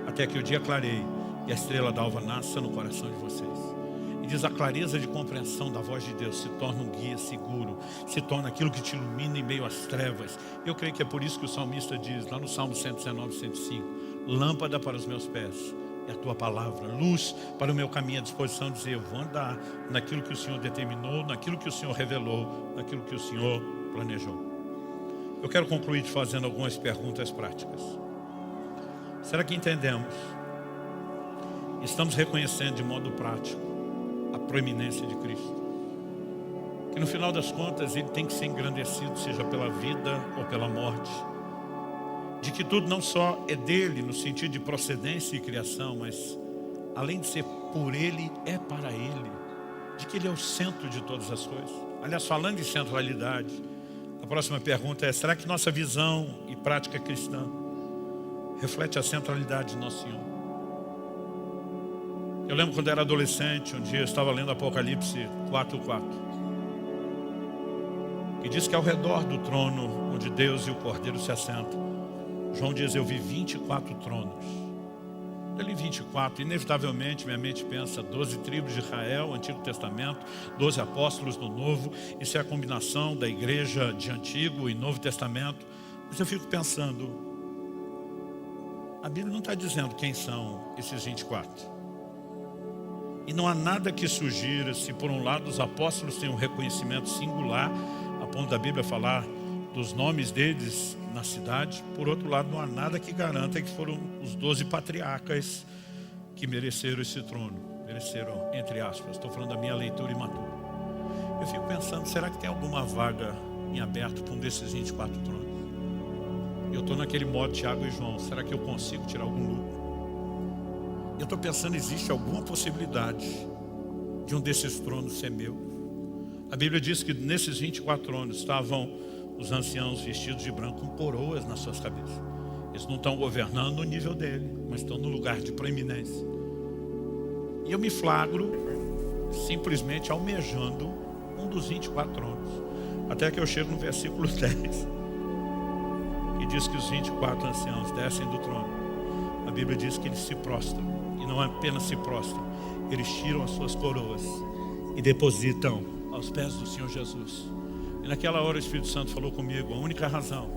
até que o dia clareie e a estrela d'alva nasça no coração de vocês. E diz: a clareza de compreensão da voz de Deus se torna um guia seguro, se torna aquilo que te ilumina em meio às trevas. Eu creio que é por isso que o salmista diz lá no Salmo 119, 105: lâmpada para os meus pés é a tua palavra, luz para o meu caminho, à disposição de dizer: eu vou andar naquilo que o Senhor determinou, naquilo que o Senhor revelou, naquilo que o Senhor planejou. Eu quero concluir te fazendo algumas perguntas práticas. Será que entendemos? Estamos reconhecendo de modo prático a proeminência de Cristo? Que no final das contas Ele tem que ser engrandecido, seja pela vida ou pela morte. De que tudo não só é dele no sentido de procedência e criação, mas além de ser por Ele, é para Ele. De que Ele é o centro de todas as coisas. Aliás, falando em centralidade, a próxima pergunta é: será que nossa visão e prática cristã reflete a centralidade de nosso Senhor? Eu lembro quando era adolescente, um dia eu estava lendo Apocalipse 4:4. que diz que ao redor do trono onde Deus e o Cordeiro se assentam, João diz, eu vi 24 tronos. Eu li 24, inevitavelmente minha mente pensa 12 tribos de Israel, Antigo Testamento, 12 apóstolos do Novo. Isso é a combinação da igreja de Antigo e Novo Testamento. Mas eu fico pensando, a Bíblia não está dizendo quem são esses 24. E não há nada que sugira se por um lado os apóstolos têm um reconhecimento singular, a ponto da Bíblia falar dos nomes deles na cidade. Por outro lado, não há nada que garanta que foram os 12 patriarcas que mereceram esse trono. Mereceram, entre aspas, estou falando da minha leitura imatura. Eu fico pensando, será que tem alguma vaga em aberto para um desses 24 tronos? Eu estou naquele modo Tiago e João, será que eu consigo tirar algum lucro? Eu estou pensando, existe alguma possibilidade de um desses tronos ser meu? A Bíblia diz que nesses 24 tronos estavam os anciãos vestidos de branco com coroas nas suas cabeças. Eles não estão governando no nível dele, mas estão no lugar de proeminência. E eu me flagro simplesmente almejando um dos 24 tronos. Até que eu chego no versículo 10, que diz que os 24 anciãos descem do trono. A Bíblia diz que eles se prostram. E não apenas se prostram, eles tiram as suas coroas e depositam aos pés do Senhor Jesus. E naquela hora o Espírito Santo falou comigo, a única razão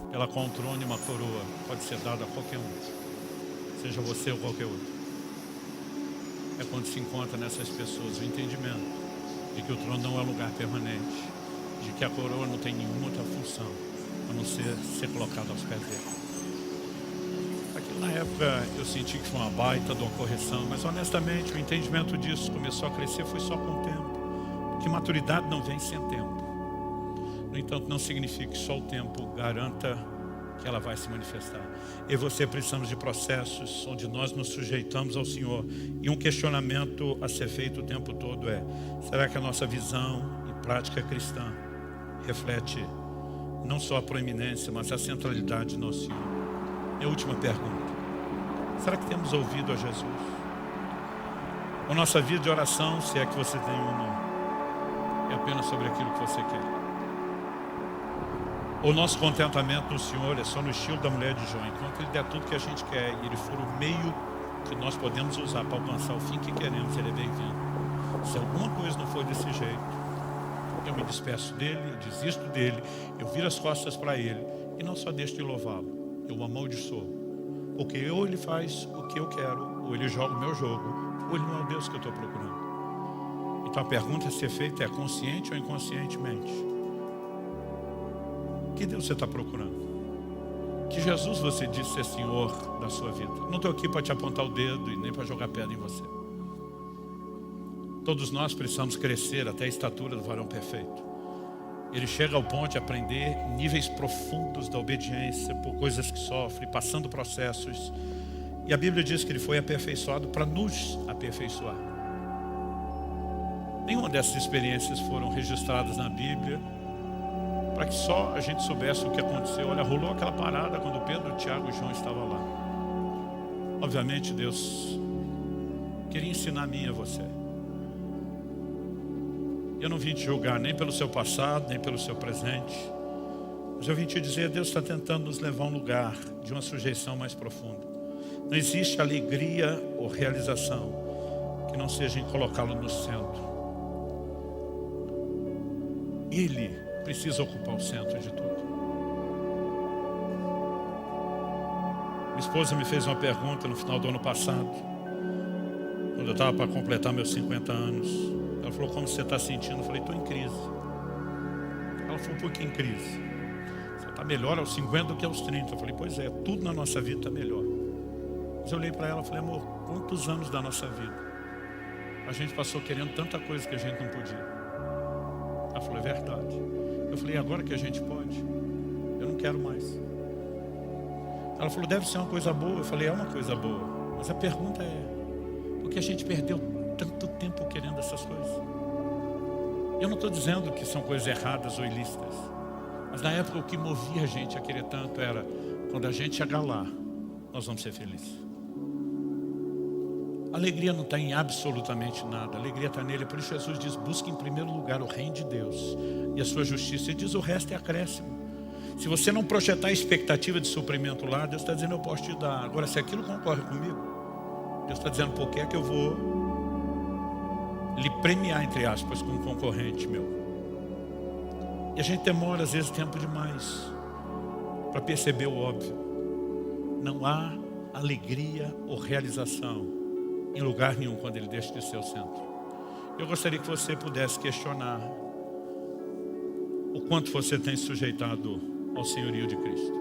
pela qual um trono e uma coroa pode ser dado a qualquer um, seja você ou qualquer outro, é quando se encontra nessas pessoas o entendimento de que o trono não é lugar permanente, de que a coroa não tem nenhuma outra função a não ser colocada aos pés dele. Aquilo na época eu senti que foi uma baita de uma correção, mas honestamente o entendimento disso começou a crescer foi só com o tempo, porque maturidade não vem sem tempo. No entanto, não significa que só o tempo garanta que ela vai se manifestar. Eu e você precisamos de processos onde nós nos sujeitamos ao Senhor. E um questionamento a ser feito o tempo todo é, será que a nossa visão e prática cristã reflete não só a proeminência, mas a centralidade do nosso Senhor? Minha última pergunta, será que temos ouvido a Jesus? A nossa vida de oração, se é que você tem uma, é apenas sobre aquilo que você quer? O nosso contentamento no Senhor é só no estilo da mulher de Jó. Enquanto Ele der tudo que a gente quer e Ele for o meio que nós podemos usar para alcançar o fim que queremos, Ele é bem-vindo. Se alguma coisa não for desse jeito, eu me despeço dEle, eu desisto dEle, eu viro as costas para Ele e não só deixo de louvá-lo, eu o amaldiçoo. Porque ou Ele faz o que eu quero, ou Ele joga o meu jogo, ou Ele não é o Deus que eu estou procurando. Então a pergunta a ser feita é consciente ou inconscientemente? Que Deus você está procurando? Que Jesus você diz ser Senhor da sua vida? Não estou aqui para te apontar o dedo e nem para jogar pedra em você. Todos nós precisamos crescer até a estatura do varão perfeito. Ele chega ao ponto de aprender níveis profundos da obediência por coisas que sofre, passando processos. E a Bíblia diz que ele foi aperfeiçoado para nos aperfeiçoar. Nenhuma dessas experiências foram registradas na Bíblia para que só a gente soubesse o que aconteceu. Olha, rolou aquela parada quando Pedro, Tiago e João estavam lá. Obviamente Deus queria ensinar a mim e a você. Eu não vim te julgar nem pelo seu passado, nem pelo seu presente. Mas eu vim te dizer, Deus está tentando nos levar a um lugar de uma sujeição mais profunda. Não existe alegria ou realização que não seja em colocá-lo no centro. Ele precisa ocupar o centro de tudo. Minha esposa me fez uma pergunta no final do ano passado, quando eu estava para completar meus 50 anos. Ela falou, como você está sentindo? Eu falei, estou em crise. Ela falou, por que em crise? Você está melhor aos 50 do que aos 30. Eu falei, pois é, tudo na nossa vida está melhor. Mas eu olhei para ela e falei, amor, quantos anos da nossa vida a gente passou querendo tanta coisa que a gente não podia? Ela falou, é verdade. Eu falei, agora que a gente pode, eu não quero mais. Ela falou, deve ser uma coisa boa. Eu falei, é uma coisa boa. Mas a pergunta é, por que a gente perdeu tanto tempo querendo essas coisas? Eu não estou dizendo que são coisas erradas ou ilícitas. Mas na época o que movia a gente a querer tanto era, quando a gente chegar lá, nós vamos ser felizes. A alegria não está em absolutamente nada. A alegria está nele. Por isso Jesus diz, busque em primeiro lugar o reino de Deus e a sua justiça. Ele diz, o resto é acréscimo. Se você não projetar a expectativa de suprimento lá, Deus está dizendo, eu posso te dar. Agora, se aquilo concorre comigo, Deus está dizendo, por que é que eu vou lhe premiar, entre aspas, com um concorrente meu? E a gente demora, às vezes, tempo demais para perceber o óbvio. Não há alegria ou realização em lugar nenhum quando ele deixa de ser o centro. Eu gostaria que você pudesse questionar o quanto você tem sujeitado ao senhorio de Cristo.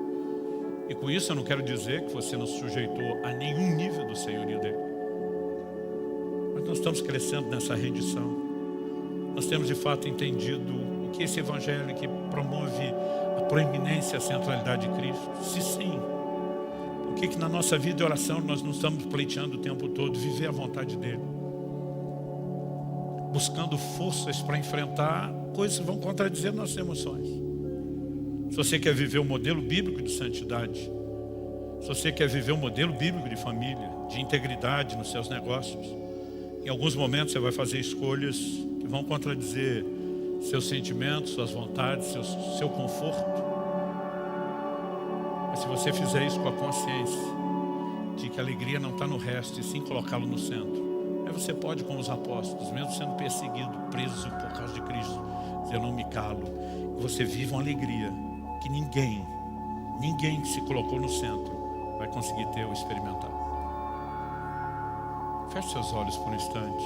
E com isso eu não quero dizer que você não se sujeitou a nenhum nível do senhorio dele. Mas nós estamos crescendo nessa rendição. Nós temos de fato entendido o que esse evangelho que promove a proeminência, a centralidade de Cristo. Se sim, por que na nossa vida de oração nós não estamos pleiteando o tempo todo viver a vontade dele? Buscando forças para enfrentar coisas que vão contradizer nossas emoções. Se você quer viver o modelo bíblico de santidade, se você quer viver o modelo bíblico de família, de integridade nos seus negócios, em alguns momentos você vai fazer escolhas que vão contradizer seus sentimentos, suas vontades, seu conforto. Mas se você fizer isso com a consciência de que a alegria não está no resto e sim colocá-lo no centro, aí você pode, como os apóstolos, mesmo sendo perseguido, preso por causa de Cristo, dizer, eu não me calo. E você vive uma alegria que ninguém que se colocou no centro vai conseguir ter ou experimentar. Feche seus olhos por um instante.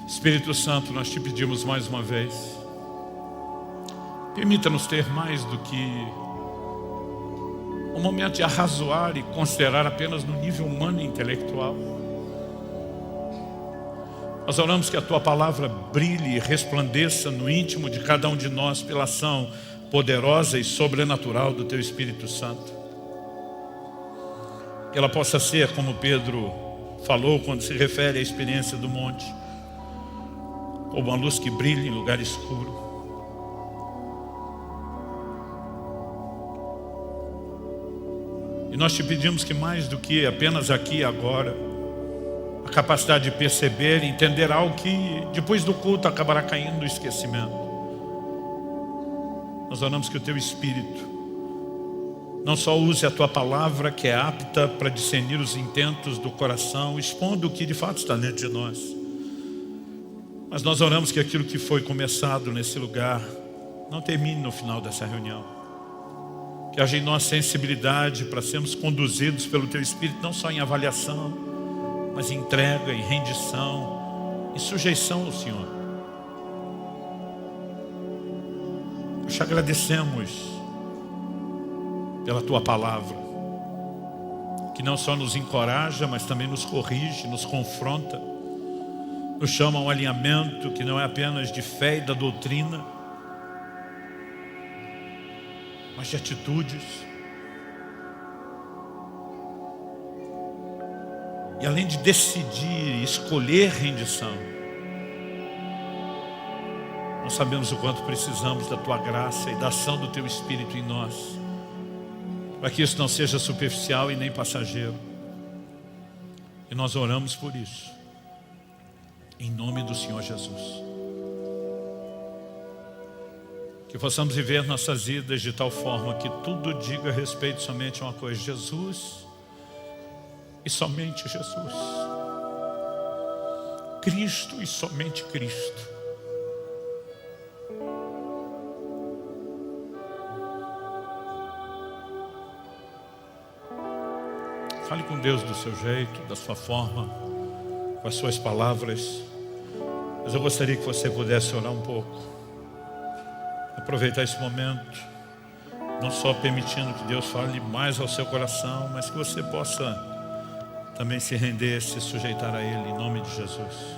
Espírito Santo, nós te pedimos mais uma vez, permita-nos ter mais do que um momento de arrazoar e considerar apenas no nível humano e intelectual. Nós oramos que a Tua palavra brilhe e resplandeça no íntimo de cada um de nós pela ação poderosa e sobrenatural do Teu Espírito Santo. Que ela possa ser, como Pedro falou quando se refere à experiência do monte, como uma luz que brilha em lugar escuro. E nós te pedimos que mais do que apenas aqui e agora, a capacidade de perceber e entender algo que depois do culto acabará caindo no esquecimento. Nós oramos que o Teu Espírito não só use a Tua palavra, que é apta para discernir os intentos do coração, expondo o que de fato está dentro de nós, mas nós oramos que aquilo que foi começado nesse lugar não termine no final dessa reunião. Que haja em nós sensibilidade para sermos conduzidos pelo Teu Espírito, não só em avaliação, mas em entrega, em rendição, em sujeição ao Senhor. Nós te agradecemos pela Tua palavra, que não só nos encoraja, mas também nos corrige, nos confronta, nos chama a um alinhamento que não é apenas de fé e da doutrina, mas de atitudes. E além de decidir, escolher rendição, nós sabemos o quanto precisamos da Tua graça e da ação do Teu Espírito em nós, para que isso não seja superficial e nem passageiro. E nós oramos por isso, em nome do Senhor Jesus. Que possamos viver nossas vidas de tal forma que tudo diga respeito somente a uma coisa: Jesus e somente Jesus. Cristo e somente Cristo. Fale com Deus do seu jeito, da sua forma, com as suas palavras. Mas eu gostaria que você pudesse orar um pouco, aproveitar esse momento, não só permitindo que Deus fale mais ao seu coração, mas que você possa também se render, se sujeitar a Ele, em nome de Jesus.